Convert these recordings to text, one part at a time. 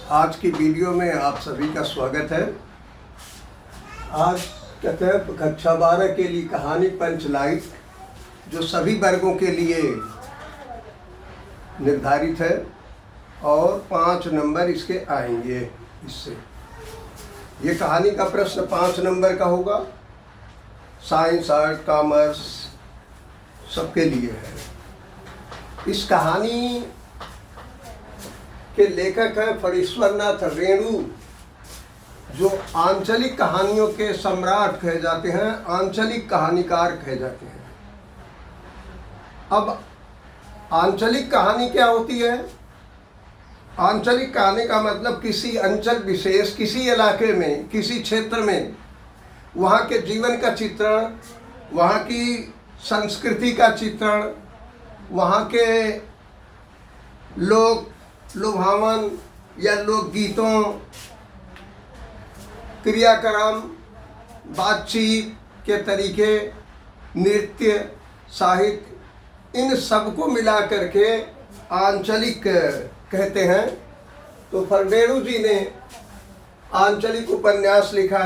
आज की वीडियो में आप सभी का स्वागत है। आज कहते हैं कक्षा 12 के लिए कहानी पंचलाइट जो सभी वर्गों के लिए निर्धारित है और 5 नंबर इसके आएंगे। इससे ये कहानी का प्रश्न 5 नंबर का होगा। साइंस, आर्ट, कॉमर्स सबके लिए है। इस कहानी के लेखक है फणीश्वरनाथ रेणु, जो आंचलिक कहानियों के सम्राट कहे जाते हैं, आंचलिक कहानीकार कहे जाते हैं। अब आंचलिक कहानी क्या होती है? आंचलिक कहानी का मतलब किसी अंचल विशेष, किसी इलाके में, किसी क्षेत्र में वहाँ के जीवन का चित्रण, वहाँ की संस्कृति का चित्रण, वहाँ के लोक लुभावन या लोकगीतों, क्रियाक्रम, बातचीत के तरीके, नृत्य, साहित्य, इन सबको मिला करके आंचलिक कहते हैं। तो रेणु जी ने आंचलिक उपन्यास लिखा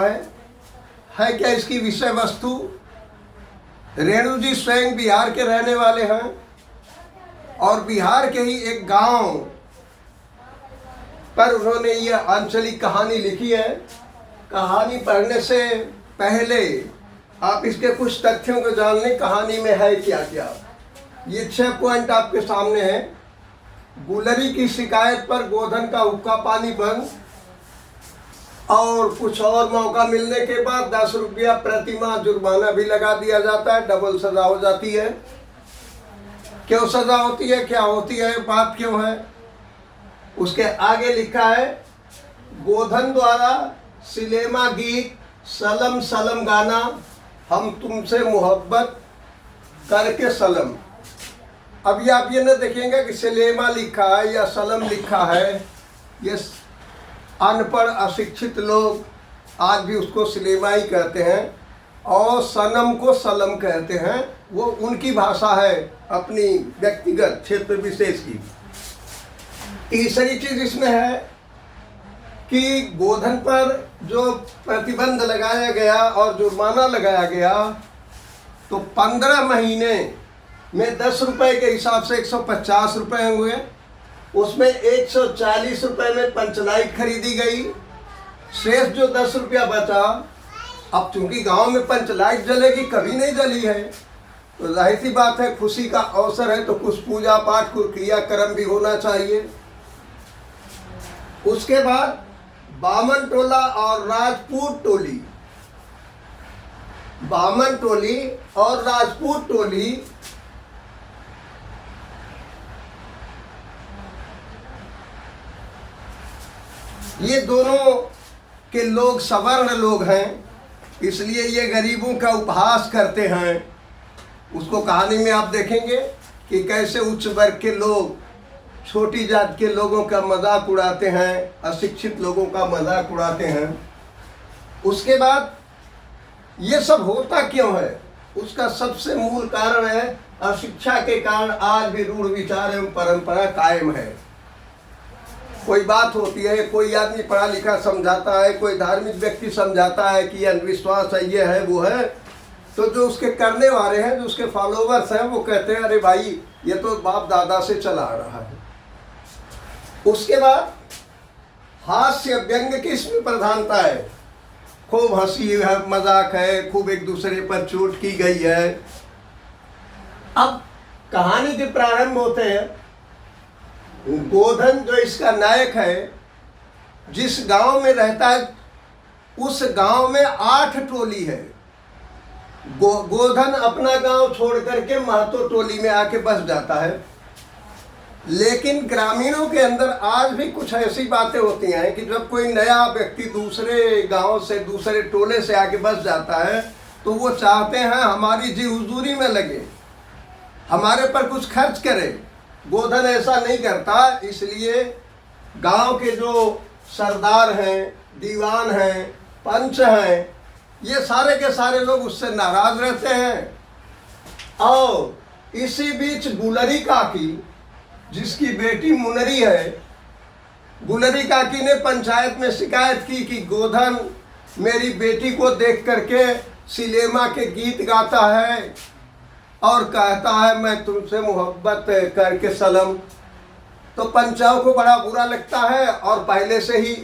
है क्या इसकी विषय वस्तु? रेणु जी स्वयं बिहार के रहने वाले हैं और बिहार के ही एक गांव पर उन्होंने यह आंचलिक कहानी लिखी है। कहानी पढ़ने से पहले आप इसके कुछ तथ्यों को जान लें। कहानी में है क्या क्या। ये 6 पॉइंट आपके सामने हैं। गुलरी की शिकायत पर गोधन का हुक्का पानी बंद, और कुछ और मौका मिलने के बाद 10 रुपया प्रतिमाह जुर्माना भी लगा दिया जाता है। डबल सजा हो जाती है। क्यों सजा होती है, क्या होती है, बात क्यों है? उसके आगे लिखा है, गोधन द्वारा सिनेमा गीत सलम सलम गाना, हम तुमसे मोहब्बत करके सलम। अभी आप ये न देखेंगे कि सिनेमा लिखा है या सलम लिखा है। ये अनपढ़ अशिक्षित लोग आज भी उसको सिनेमा ही कहते हैं और सनम को सलम कहते हैं। वो उनकी भाषा है, अपनी व्यक्तिगत क्षेत्र विशेष की। तीसरी चीज इसमें है कि गोधन पर जो प्रतिबंध लगाया गया और जुर्माना लगाया गया, तो 15 महीने में 10 रुपए के हिसाब से 150 रुपए हुए। उसमें 140 रुपए में पंचलाइट खरीदी गई। शेष जो 10 रुपया बचा, अब चूंकि गांव में पंचलाइट जलेगी, कभी नहीं जली है, तो जाहिर सी बात है खुशी का अवसर है तो कुछ पूजा पाठ, कुछ क्रियाक्रम भी होना चाहिए। उसके बाद बामन टोला और राजपूत टोली, बामन टोली और राजपूत टोली ये दोनों के लोग सवर्ण लोग हैं, इसलिए ये गरीबों का उपहास करते हैं। उसको कहानी में आप देखेंगे कि कैसे उच्च वर्ग के लोग छोटी जात के लोगों का मजाक उड़ाते हैं, अशिक्षित लोगों का मजाक उड़ाते हैं। उसके बाद ये सब होता क्यों है? उसका सबसे मूल कारण है अशिक्षा के कारण आज भी रूढ़ विचार एवं परंपरा कायम है। कोई बात होती है, कोई आदमी पढ़ा लिखा समझाता है, कोई धार्मिक व्यक्ति समझाता है कि अंधविश्वास है, ये है, वो है, तो जो उसके करने वाले हैं, जो उसके फॉलोवर्स हैं, वो कहते हैं अरे भाई ये तो बाप दादा से चला आ रहा है। उसके बाद हास्य व्यंग की इसमें प्रधानता है। खूब हंसी है, मजाक है, खूब एक दूसरे पर चोट की गई है। अब कहानी के प्रारंभ होते हैं, गोधन जो इसका नायक है, जिस गांव में रहता है उस गांव में 8 टोली है। गोधन अपना गांव छोड़ करके महतो टोली में आके बस जाता है। लेकिन ग्रामीणों के अंदर आज भी कुछ ऐसी बातें होती हैं कि जब कोई नया व्यक्ति दूसरे गांव से, दूसरे टोले से आके बस जाता है, तो वो चाहते हैं हमारी जी हुजूरी में लगे, हमारे पर कुछ खर्च करे। गोधन ऐसा नहीं करता, इसलिए गांव के जो सरदार हैं, दीवान हैं, पंच हैं, ये सारे के सारे लोग उससे नाराज रहते हैं। और इसी बीच गुलरी काकी, जिसकी बेटी मुनरी है, गुलरी काकी ने पंचायत में शिकायत की कि गोधन मेरी बेटी को देख करके सिनेमा के गीत गाता है और कहता है मैं तुमसे मोहब्बत करके सनम। तो पंचाओं को बड़ा बुरा लगता है और पहले से ही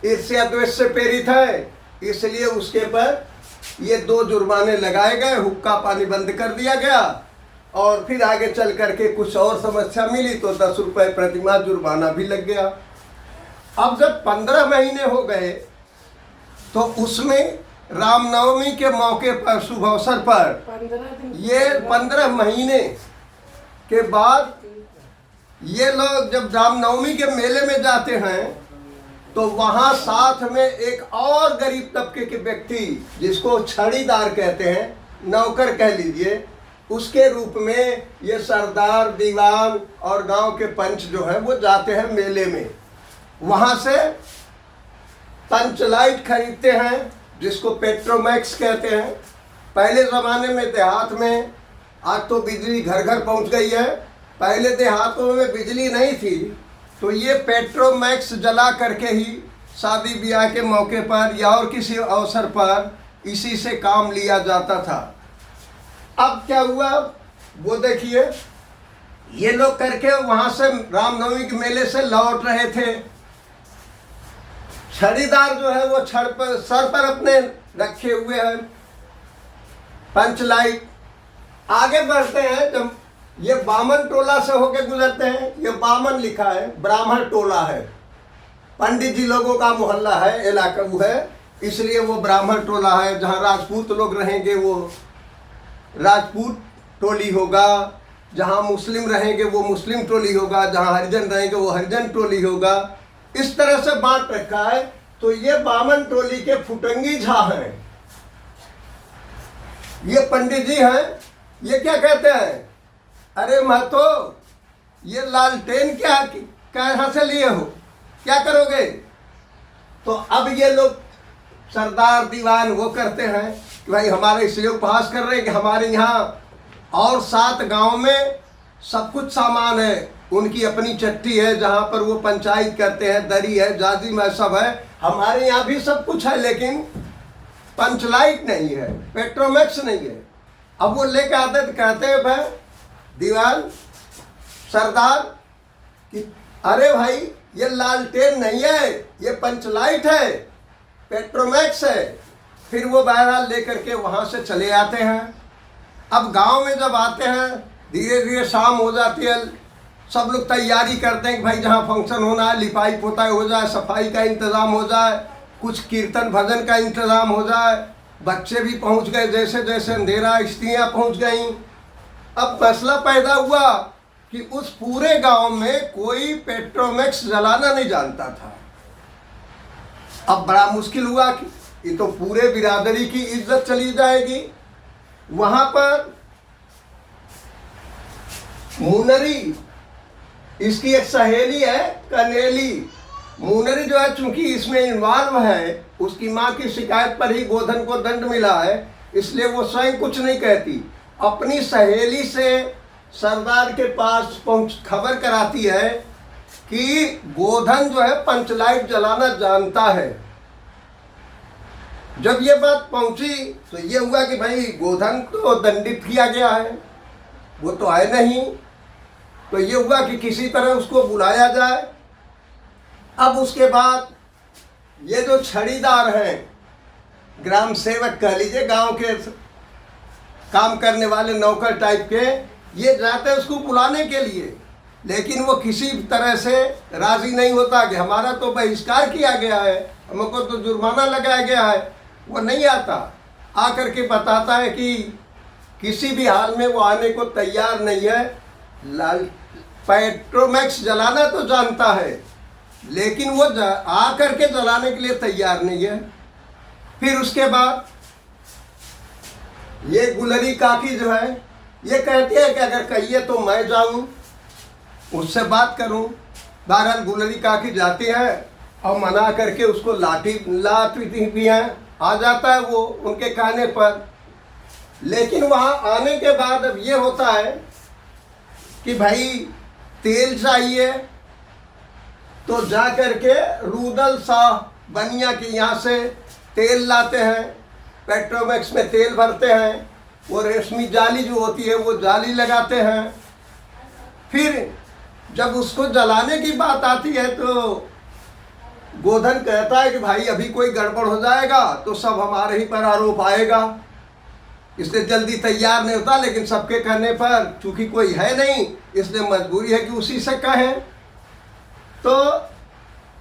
ईर्ष्या द्वेष से प्रेरित है, इसलिए उसके पर ये 2 जुर्माने लगाए गए, हुक्का पानी बंद कर दिया गया। और फिर आगे चल करके कुछ और समस्या मिली तो 10 रुपये प्रतिमाह जुर्माना भी लग गया। अब जब 15 महीने हो गए तो उसमें रामनवमी के मौके पर शुभ अवसर पर ये 15 महीने के बाद ये लोग जब रामनवमी के मेले में जाते हैं तो वहाँ साथ में एक और गरीब तबके के व्यक्ति जिसको छड़ीदार कहते हैं, नौकर कह लीजिए, उसके रूप में ये सरदार, दीवान और गांव के पंच जो है वो जाते हैं मेले में। वहाँ से पंचलाइट खरीदते हैं जिसको पेट्रोमैक्स कहते हैं। पहले ज़माने में देहात में, आज तो बिजली घर घर पहुँच गई है, पहले देहातों में बिजली नहीं थी तो ये पेट्रोमैक्स जला करके ही शादी ब्याह के मौके पर या और किसी अवसर पर इसी से काम लिया जाता था। अब क्या हुआ वो देखिए, ये लोग करके वहाँ से रामनवमी के मेले से लौट रहे थे। छड़ीदार जो है वो छड़ पर सर पर अपने रखे हुए हैं पंचलाइट। आगे बढ़ते हैं, जब ये बामन टोला से होके गुजरते हैं, ये बामन लिखा है, ब्राह्मण टोला है, पंडित जी लोगों का मोहल्ला है, इलाका वो है, इसलिए वो ब्राह्मण टोला है। जहाँ राजपूत लोग रहेंगे वो राजपूत टोली होगा, जहाँ मुस्लिम रहेंगे वो मुस्लिम टोली होगा, जहाँ हरिजन रहेंगे वो हरिजन टोली होगा। इस तरह से बांट रखा है। तो ये बामन टोली के फुटंगी झा हैं, ये पंडित जी हैं। ये क्या कहते हैं, अरे महतो ये लालटेन कहाँ से लिए हो, क्या करोगे? तो अब ये लोग सरदार दीवान वो करते हैं कि भाई हमारे इसलिए उपहास कर रहे हैं कि हमारे यहाँ और 7 गांव में सब कुछ सामान है, उनकी अपनी चट्टी है जहाँ पर वो पंचायत करते हैं, दरी है, जाजिम है, सब है। हमारे यहाँ भी सब कुछ है लेकिन पंचलाइट नहीं है, पेट्रोमैक्स नहीं है। अब वो लेके आते तो कहते हैं भाई दीवान सरदार कि अरे भाई ये लालटेन नहीं है, ये पंचलाइट है, पेट्रोमैक्स है। फिर वो बहरहाल लेकर के वहाँ से चले आते हैं। अब गांव में जब आते हैं धीरे धीरे शाम हो जाती है, सब लोग तैयारी करते हैं कि भाई जहाँ फंक्शन होना है लिपाई पोताई हो जाए, सफाई का इंतज़ाम हो जाए, कुछ कीर्तन भजन का इंतज़ाम हो जाए। बच्चे भी पहुँच गए, जैसे जैसे अंधेरा, स्त्रियाँ पहुँच गईं। अब मसला पैदा हुआ कि उस पूरे गांव में कोई पेट्रोमैक्स जलाना नहीं जानता था। अब बड़ा मुश्किल हुआ कि ये तो पूरे बिरादरी की इज्जत चली जाएगी। वहां पर मुनरी, इसकी एक सहेली है कनेली। मुनरी जो है चूंकि इसमें इन्वॉल्व है, उसकी माँ की शिकायत पर ही गोधन को दंड मिला है, इसलिए वो स्वयं कुछ नहीं कहती। अपनी सहेली से सरदार के पास खबर कराती है कि गोधन जो है पंचलाइट जलाना जानता है। जब ये बात पहुंची तो ये हुआ कि भाई गोधन तो दंडित किया गया है, वो तो है नहीं। तो ये हुआ कि किसी तरह उसको बुलाया जाए। अब उसके बाद ये जो छड़ीदार हैं, ग्राम सेवक कह लीजिए, गांव के काम करने वाले नौकर टाइप के, ये जाते हैं उसको बुलाने के लिए, लेकिन वो किसी तरह से राजी नहीं होता कि हमारा तो बहिष्कार किया गया है, हमको तो जुर्माना लगाया गया है। वो नहीं आता, आकर के बताता है कि किसी भी हाल में वो आने को तैयार नहीं है। पेट्रोमैक्स जलाना तो जानता है लेकिन वो आकर के जलाने के लिए तैयार नहीं है। फिर उसके बाद ये गुलरी काकी जो है ये कहती है कि अगर कहिए तो मैं जाऊं, उससे बात करूं। बहरहाल गुलरी काकी जाती है और मना करके उसको लाती भी हैं, आ जाता है वो उनके कहने पर। लेकिन वहाँ आने के बाद अब ये होता है कि भाई तेल चाहिए, तो जा करके रूदल शाह बनिया के यहाँ से तेल लाते हैं, पेट्रोमैक्स में तेल भरते हैं, वो रेशमी जाली जो होती है वो जाली लगाते हैं। फिर जब उसको जलाने की बात आती है तो गोधन कहता है कि भाई अभी कोई गड़बड़ हो जाएगा तो सब हमारे ही पर आरोप आएगा, इसलिए जल्दी तैयार नहीं होता। लेकिन सबके कहने पर चूंकि कोई है नहीं, इसलिए मजबूरी है कि उसी से कहें। तो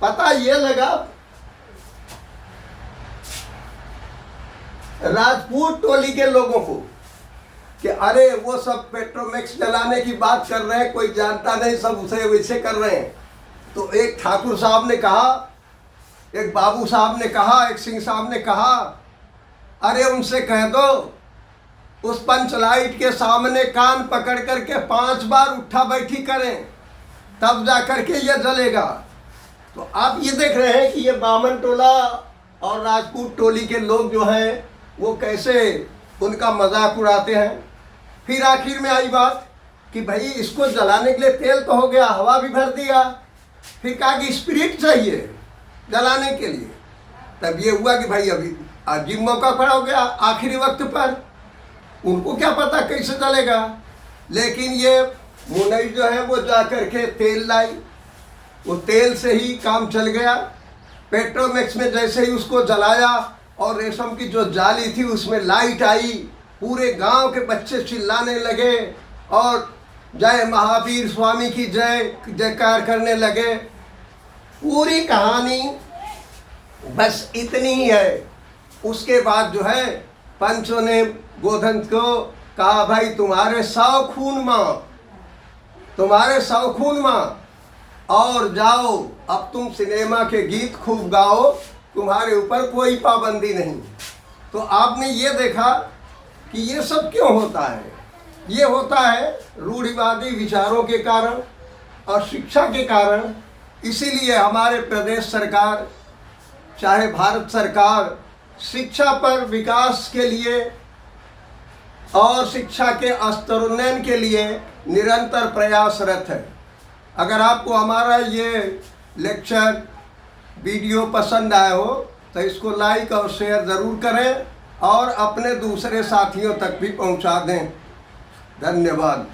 पता ये लगा राजपूत टोली के लोगों को कि अरे वो सब पेट्रोमैक्स जलाने की बात कर रहे हैं, कोई जानता नहीं, सब उसे वैसे कर रहे हैं। तो एक ठाकुर साहब ने कहा, एक बाबू साहब ने कहा, एक सिंह साहब ने कहा, अरे उनसे कह दो उस पंच लाइट के सामने कान पकड़ करके 5 बार उठा बैठी करें, तब जा करके ये जलेगा। तो आप ये देख रहे हैं कि ये बामन टोला और राजपूत टोली के लोग जो हैं वो कैसे उनका मजाक उड़ाते हैं। फिर आखिर में आई बात कि भाई इसको जलाने के लिए तेल तो हो गया, हवा भी भर दिया, फिर कहा कि स्पिरिट चाहिए जलाने के लिए। तब ये हुआ कि भाई अभी अजीब मौका पड़ा हो गया आखिरी वक्त पर, उनको क्या पता कैसे चलेगा। लेकिन ये मुनई जो है वो जा करके तेल लाई, वो तेल से ही काम चल गया। पेट्रोमैक्स में जैसे ही उसको जलाया और रेशम की जो जाली थी उसमें लाइट आई, पूरे गांव के बच्चे चिल्लाने लगे और जय महावीर स्वामी की जय जयकार करने लगे। पूरी कहानी बस इतनी ही है। उसके बाद जो है पंचों ने गोधन को कहा, भाई तुम्हारे 100 खून मां, तुम्हारे 100 खून मां, और जाओ अब तुम सिनेमा के गीत खूब गाओ, तुम्हारे ऊपर कोई पाबंदी नहीं। तो आपने ये देखा कि ये सब क्यों होता है। ये होता है रूढ़िवादी विचारों के कारण और शिक्षा के कारण। इसीलिए हमारे प्रदेश सरकार, चाहे भारत सरकार, शिक्षा पर विकास के लिए और शिक्षा के स्तरोन्नयन के लिए निरंतर प्रयासरत है। अगर आपको हमारा ये लेक्चर वीडियो पसंद आया हो तो इसको लाइक और शेयर ज़रूर करें और अपने दूसरे साथियों तक भी पहुंचा दें। धन्यवाद।